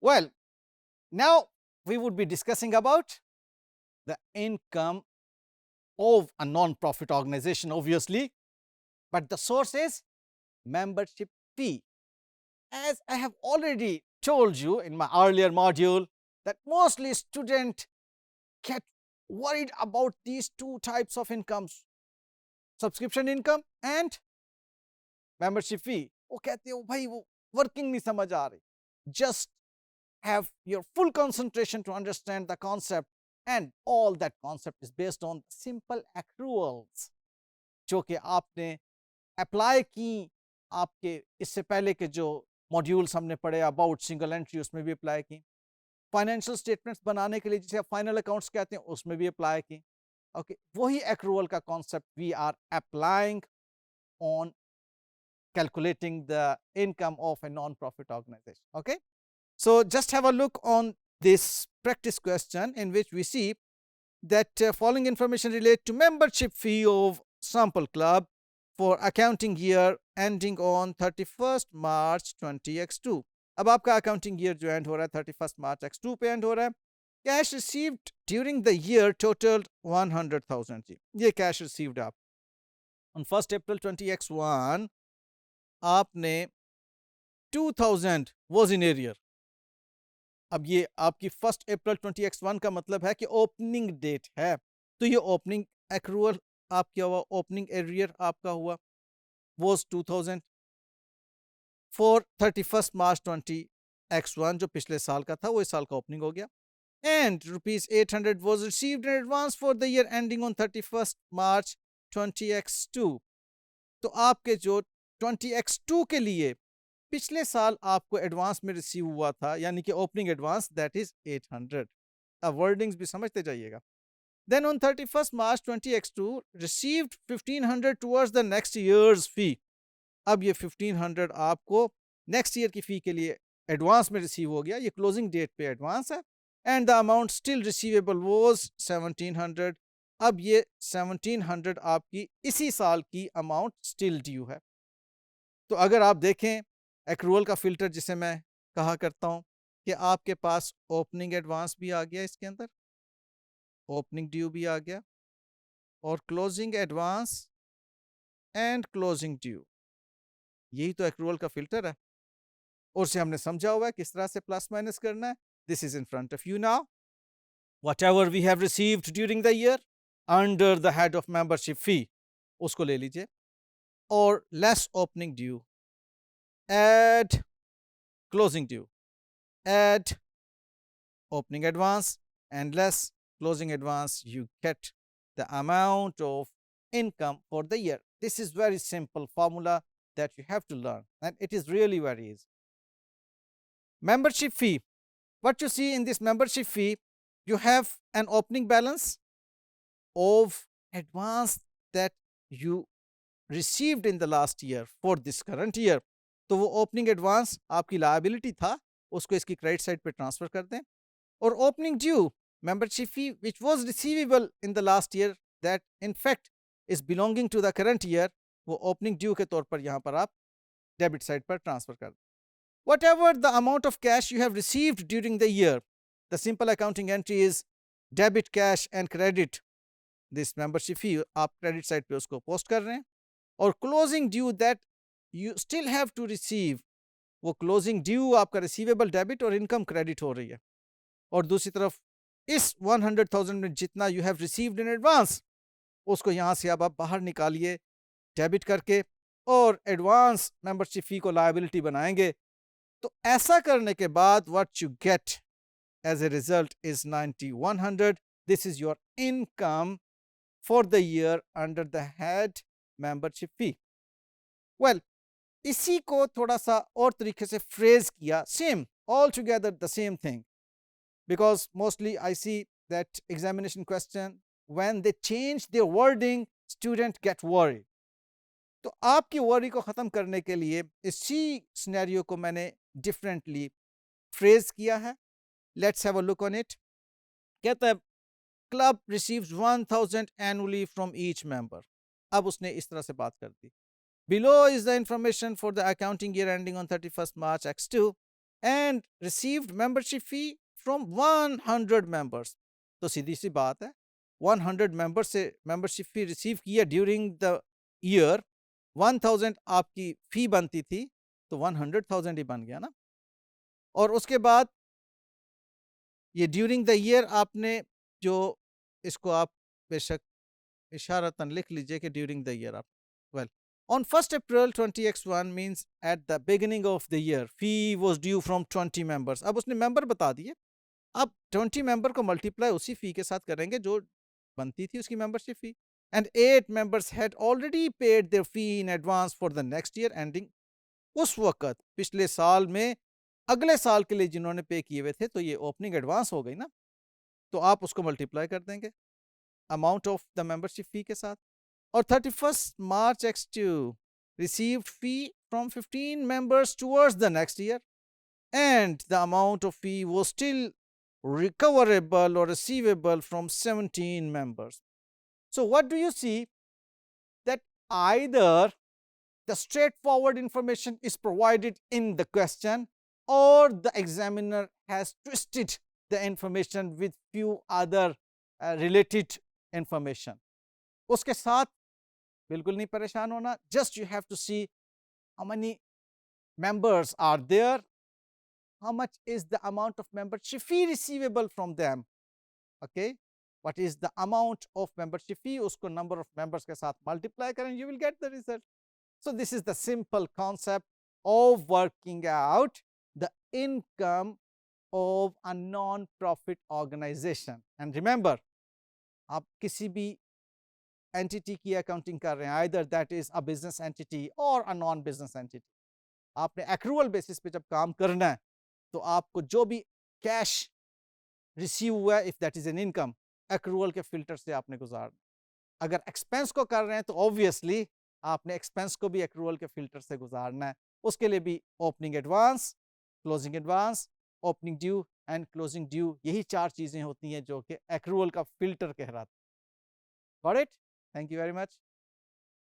Well, now we would be discussing about the income of a non-profit organization, obviously, but the source is membership fee. As I have already told you in my earlier module, that mostly students get worried about these two types of incomes, subscription income and membership fee. वो कहते हो भाई वो working नहीं समझ आ रही. Just have your full concentration to understand the concept, and all that concept is based on simple accruals जो कि आपने अप्लाई की आपके इससे पहले के जो मॉड्यूल्स हमने पढ़े अबाउट सिंगल एंट्री उसमें भी अप्लाई की, फाइनेंशियल स्टेटमेंट्स बनाने के लिए जिसे आप फाइनल अकाउंट्स कहते हैं उसमें भी अप्लाई की. ओके, वही एक्रूअल का concept we are applying on calculating the income of a non-profit organization. Okay, so just have a look on this practice question in which we see that following information relate to membership fee of sample club for accounting year ending on 31st March 20x2. अब आपका accounting year जो end हो रहा है 31st March x2 पे end हो रहा है. Cash received during the year totaled 100,000 जी. ये cash received आप on 1st April 20x1 आपने 2000 was in arrear. अब ये आपकी 1st April 20x1 का मतलब है कि ओपनिंग डेट है, तो ये ओपनिंग एक्रूअल आपका हुआ, ओपनिंग एरियर आपका हुआ was 2000 for 31st March 20x1 जो पिछले साल का था वो इस साल का ओपनिंग हो गया. And rupees 800 was received in advance for the year ending on 31st March 20x2. तो आपके जो 20x2 के लिए पिछले साल आपको एडवांस में रिसीव हुआ था यानी कि ओपनिंग एडवांस दैट इज 800. अब वर्डिंग्स भी समझते जाइएगा. Then on 31st March 20x2 received 1500 towards the next years fee. अब ये 1500 आपको नेक्स्ट ईयर की फी के लिए एडवांस में रिसीव हो गया, ये क्लोजिंग डेट पे एडवांस है. And the amount still receivable was 1700. अब ये 1700 आपकी इसी साल की अमाउंट स्टिल ड्यू है. तो अगर आप देखें एक्रूअल का फिल्टर जिसे मैं कहा करता हूं कि आपके पास ओपनिंग एडवांस भी आ गया, इसके अंदर ओपनिंग ड्यू भी आ गया और closing advance and closing due, यही तो एक्रूअल का फिल्टर है और उसे हमने समझा हुआ है किस तरह से प्लस माइनस करना है. This is in front of you now. whatever we have received during the year under the head of membership fee उसको ले लीजिए और less opening due, add closing due, add opening advance and less closing advance, you get the amount of income for the year. This is very simple formula that you have to learn and it is really very easy. Membership fee, what you see in this membership fee, you have an opening balance of advance that you received in the last year for this current year. तो वो opening advance आपकी liability था उसको इसकी credit side पे transfer कर दें. और opening due membership fee which was receivable in the last year that in fact is belonging to the current year, वो ओपनिंग ड्यू के तौर पर यहाँ पर आप डेबिट साइड पर ट्रांसफर कर दें. Whatever the amount of cash you have received during the year, the simple accounting entry is debit cash and credit this membership fee. आप क्रेडिट साइड पे उसको पोस्ट कर रहे हैं. और closing due that you still have to receive, वो closing due आपका receivable debit और इनकम क्रेडिट हो रही है. और दूसरी तरफ इस 100,000 में जितना you have received in advance उसको यहाँ से अब आप बाहर निकालिए डेबिट करके और एडवांस मेंबरशिप फी को लायबिलिटी बनाएंगे. तो ऐसा करने के बाद what you get as a result is 9100. This is your income for the year under the head membership fee. Well, इसी को थोड़ा सा और तरीके से फ्रेज किया, same, all together the same thing, because mostly I see that examination question when they change their wording student get worried. तो आपकी worry को ख़त्म करने के लिए इसी सिनेरियो को मैंने differently फ्रेज किया है. Let's have a look on it. कहता है club receives 1000 annually from each member. अब उसने इस तरह से बात कर दी. Below is the information for the accounting year ending on 31st March X2 and received membership fee from 100 members. तो सीधी सी बात है, 100 मेंबर से मेंबरशिप फी रिसीव किया ड्यूरिंग द ईयर, 1000 आपकी फी बनती थी, तो 100,000 ही बन गया ना। और उसके बाद ये ड्यूरिंग द ईयर आपने जो, इसको आप बेशक इशारतन लिख लीजिए कि ड्यूरिंग द ईयर आप, well, on 1st April 20x1 means at the beginning of the year fee was due from 20 members. अब उसने मेंबर बता दिए, अब 20 मेंबर को मल्टीप्लाई उसी फी के साथ करेंगे जो बनती थी उसकी membership fee, and 8 members had already paid their fee in advance for the next year ending. उस वक्त पिछले साल में अगले साल के लिए जिन्होंने पे किए हुए थे, तो ये ओपनिंग एडवांस हो गई ना, तो आप उसको मल्टीप्लाई कर देंगे amount of the membership fee के साथ। और 31st March X2 received fee from 15 members towards the next year, and the amount of fee was still recoverable or receivable from 17 members. So what do you see? That either the straightforward information is provided in the question, or the examiner has twisted the information with few other related information. उसके साथ बिल्कुल नहीं परेशान होना, just you have to see how many members are there, how much is the amount of membership fee receivable from them, okay, what is the amount of membership fee, उसको number of members के साथ multiply करें, you will get the result. So this is the simple concept of working out the income of a non-profit organization. And remember, आप किसी भी entity की accounting कर रहे हैं, either that is a business entity or a non-business entity, आपने accrual basis पे जब काम करना है, तो आपको जो भी कैश रिसीव हुआ है, if that is an income, accrual के फिल्टर से आपने गुजारना। अगर एक्सपेंस को कर रहे हैं, तो ऑब्वियसली आपने एक्सपेंस को भी एक्रूअल के फिल्टर से गुजारना है। उसके लिए भी opening advance, closing advance, opening due and closing due, यही 4 चीजें होती हैं जो कि एक्रूअल का फिल्टर कहलाता है। Got it? Thank you very much.